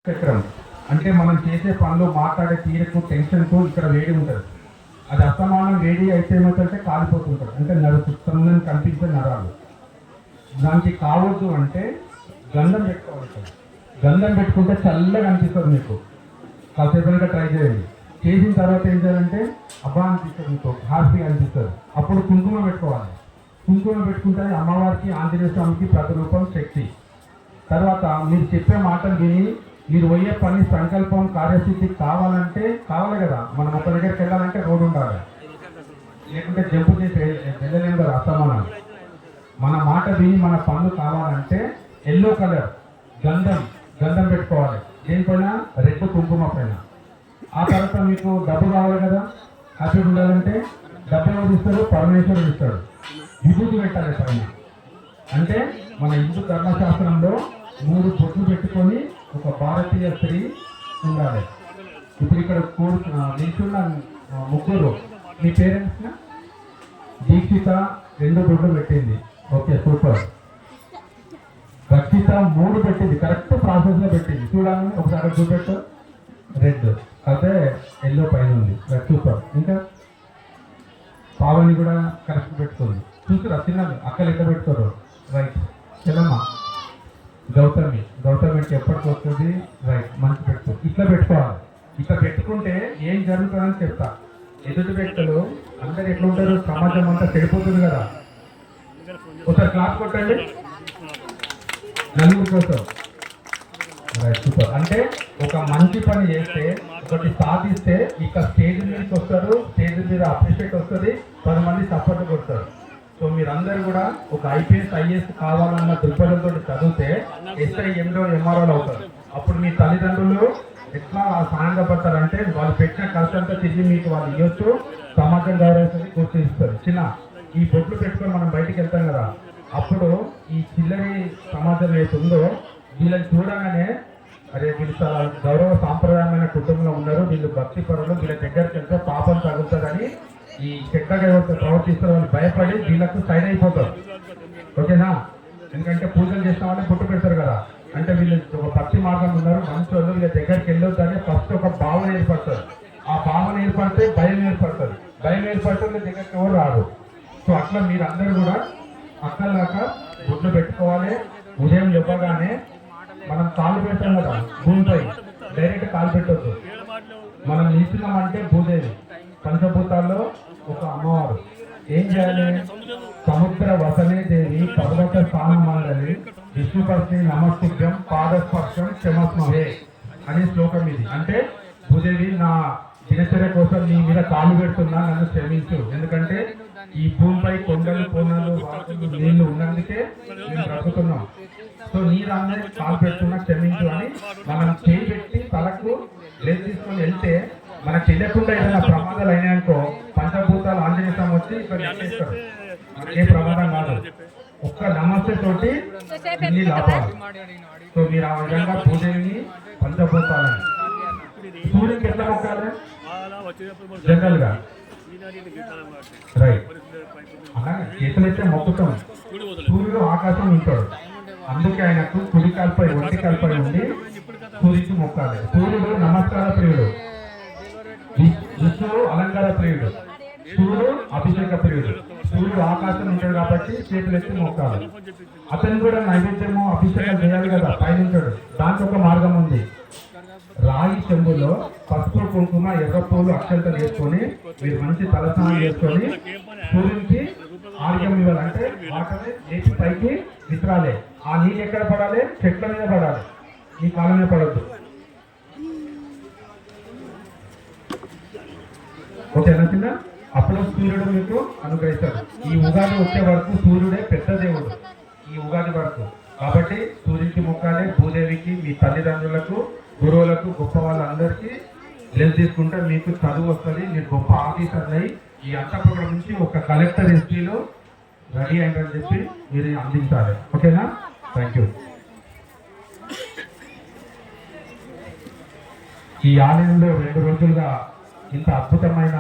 చక్రం అంటే మనం చేసే పనులు మాట్లాడే తీరుకు టెన్షన్కు ఇక్కడ వేడి ఉంటుంది. అది అసమానం వేడి అయితే ఏమవుతుందంటే కాలిపోతుంటారు, అంటే నడుస్తుంది కనిపించే నరాలు. దానికి కావద్దు అంటే గంధం పెట్టుకోవాలి. గంధం పెట్టుకుంటే చల్లగా అనిపిస్తుంది మీకు. కాసేపటిగా ట్రై చేయండి. చేసిన తర్వాత ఏం చేయాలంటే అబ్బా అనిపిస్తుంది, మీకు హ్యాపీ అనిపిస్తుంది. అప్పుడు కుంకుమ పెట్టుకోవాలి. కుంకుమ పెట్టుకుంటే అమ్మవారికి ఆంజనేయ స్వామికి ప్రతిరూపం శక్తి. తర్వాత మీరు చెప్పే మాటలు విని మీరు పోయే పని సంకల్పం కార్యసిద్ధి కావాలి కదా. మనం ఒక దగ్గరికి వెళ్ళాలంటే రోడ్డు ఉండాలి, లేకుంటే జంపు చేసి వెళ్ళలేము కదా అసమానం. మన మాట విని మన పనులు కావాలంటే ఎల్లో కలర్ గంధం పెట్టుకోవాలి. దేనిపైన? రెడ్ కుంకుమ పైన. ఆ తర్వాత మీకు డబ్బు కావాలి కదా, హ్యాపీగా ఉండాలంటే డబ్బు ఎవరు ఇస్తారు? పరమేశ్వరుడు ఇస్తాడు. విభూతి పెట్టాలి పైన. అంటే మన హిందూ ధర్మశాస్త్రంలో 3 బొట్లు పెట్టుకొని ఒక భారతీయ స్త్రీ ఉండాలి. ఇప్పుడు ఇక్కడ నిల్చున్న ముగ్గురు మీ పేరెంట్స్ దీక్షిత 2 బొట్లు పెట్టింది, ఓకే సూపర్. రక్షిత 3 పెట్టింది, కరెక్ట్ ప్రాసెస్ లో పెట్టింది. చూడాలని ఒకసారి చూపెట్టు. రెడ్ అదే ఎల్లో పైన ఉంది, సూపర్. ఇంకా పావని కూడా కరెక్ట్ పెట్టుకుంది. చూసారా చిన్నది అక్కలు ఎక్కడ పెట్టుకోరు? రైట్. చెల్లమ్మ గౌతమి ఎప్పటికి వస్తుంది? రైట్, మంచి పెట్టుకో. ఇట్లా పెట్టుకోవాలి. ఇట్లా పెట్టుకుంటే ఏం జరుగుతుందని చెప్తా. ఎదుటి వ్యక్తులు అందరు ఎట్లా ఉంటారు? సమాజం అంతా చెడిపోతుంది కదా. ఒకసారి క్లాస్ కొట్టండి నలుగురు కోసం. Right, super. అంటే ఒక మంచి పని చేస్తే, ఒకటి సాధిస్తే ఇక్కడ స్టేజ్ మీదకి వస్తారు, స్టేజ్ మీద అప్రిషియేట్ వస్తుంది, 10 మంది సపోర్ట్ కొడతారు. సో మీరందరూ కూడా ఒక ఐపీఎస్ ఐఏఎస్ కావాలన్న దృక్పథంతో చదివితే ఎస్ఐ ఎండో ఎంఆర్ఓలు అవుతారు. అప్పుడు మీ తల్లిదండ్రులు ఎట్లా సాయంపడతారంటే వాళ్ళు పెట్టిన ఖర్చంతా తిరిగి మీకు వాళ్ళు ఇవ్వచ్చు, సమాజం గౌరవిస్తుంది, గుర్తిస్తారు. చిన్న ఈ బొట్లు పెట్టుకొని మనం బయటికి వెళ్తాం కదా, అప్పుడు ఈ చిల్లరి సమాజం ఏతుందో వీళ్ళని చూడగానే అరే వీళ్ళు చాలా గౌరవ సాంప్రదాయమైన కుటుంబంలో ఉన్నారు, వీళ్ళు భక్తి పరులు, వీళ్ళ దగ్గరికి వెళ్తే పాపం తగులుతుందని ఈ చెడ్డగా ఎవరితో ప్రవర్తిస్తారు వాళ్ళు భయపడి వీళ్ళకు సైడ్ అయిపోతారు. ఓకేనా? ఎందుకంటే పూజలు చేసిన వాళ్ళని పుట్టు పెడతారు కదా. అంటే వీళ్ళు ఒక భక్తి మార్గం ఉన్నారు, మంచి వాళ్ళు, వీళ్ళ దగ్గరికి వెళ్ళొద్దని ఫస్ట్ ఒక భావన ఏర్పడుతుంది. ఆ భావన ఏర్పడితే భయం ఏర్పడుతుంది, భయం ఏర్పడితే వీళ్ళ దగ్గరికి ఎవరు రాదు. సో అట్లా మీరు అందరూ కూడా అక్కలాగా గుడ్లు పెట్టుకోవాలి. ఉదయం చెప్పగానే మనం కాలు పెట్టాం కదా భూమిపై, డైరెక్ట్ కాలు పెట్టొద్దు. మనం నిలిచినామంటే భూదేవి పంచభూతాల్లో ఒక అమ్మవారు. ఏం చేయాలి? సముద్ర వసనే దేవి పర్వత స్థాన మండలి విష్ణుపత్ని నమస్తుభ్యం పాదస్పర్శం క్షమస్మహే అనే శ్లోకం ఇది. అంటే భూదేవి నా దినచర్య కోసం నీ మీద కాలు పెడుతున్నా, నన్ను క్షమించు. ఎందుకంటే ఈ భూమిపై కొండలు కోనలు వాకులు నీళ్లు ఉన్నందుకే మేము బ్రతుకుతున్నాం. సో నీ దాన్ని కాలు పెడుతున్నా, క్షమించు అని మనం చేయి పెట్టి తలకు లేదు తీసుకొని వెళ్తే మనకు తెలియకుండా ఏదైనా ప్రమాదాలు అయినాయనుకో పంచభూతాలు ఆంజనేయ స్వామి వచ్చి ఇక్కడ నెట్టేస్తారు. ఏ ప్రమాదం కాదు, ఒక్క నమస్తే తోటి ఇన్ని లాభాలు. సో మీరు ఆ విధంగా భూదేవిని పంచభూతాలని సూర్యుడికి ఎట్లా మొక్కాలి? జనరల్ గా రైట్ అలాగే చేతులైతే మొక్కుతాం. సూర్యుడు ఆకాశం ఉంటాడు, అందుకే ఆయనకు కుడి కాల్పై ఒంటి కాల్పై ఉండి సూర్యుడికి మొక్కాలి. సూర్యుడు నమస్కార ప్రియుడు, విష్ణువు అలంకార ప్రియుడు, సూర్యుడు అభిషేక ప్రియుడు. సూర్యుడు ఆకాశం ఉంటాడు కాబట్టి చేతులెత్తి మొక్కాలి. అతను కూడా నైవేద్యము అభిషేకం చేయాలి కదా, పయనించాడు. దానికి ఒక మార్గం ఉంది. రాగి చెంబులో పసుపు కుంకుమ ఎర్రపూలు అక్షంతలు వేసుకొని మీరు మంచి తలస్నానం చేసుకొని సూర్యునికి ఆర్గ్యం ఇవ్వాలి. అంటే వాటర్ లేచి పైకి విత్రాలే. ఆ నీళ్ళు ఎక్కడ పడాలి? చెట్ల మీద పడాలి, ఈ కాలం మీద పడద్దు. ఓకే నచ్చిందా? అప్పుడు సూర్యుడు మీకు అనుగ్రహిస్తాడు. ఈ ఉగాది వచ్చే వరకు సూర్యుడే పెద్ద దేవుడు ఈ ఉగాది వరకు. కాబట్టి సూర్యుడికి మొక్కాలి, భూదేవికి, మీ తల్లిదండ్రులకు, గురువులకు, గొప్ప వాళ్ళందరికీ హెల్ప్ తీసుకుంటే మీకు చదువు వస్తుంది, మీరు గొప్ప ఆఫీసర్లు అయ్యి ఈ అంతపురం నుంచి ఒక కలెక్టర్ ఎస్పీలో రెడీ అయిందని చెప్పి మీరు అందించాలి. ఓకేనా? Thank you. ఈ ఆలయంలో 2 రోజులుగా ఇంత అద్భుతమైన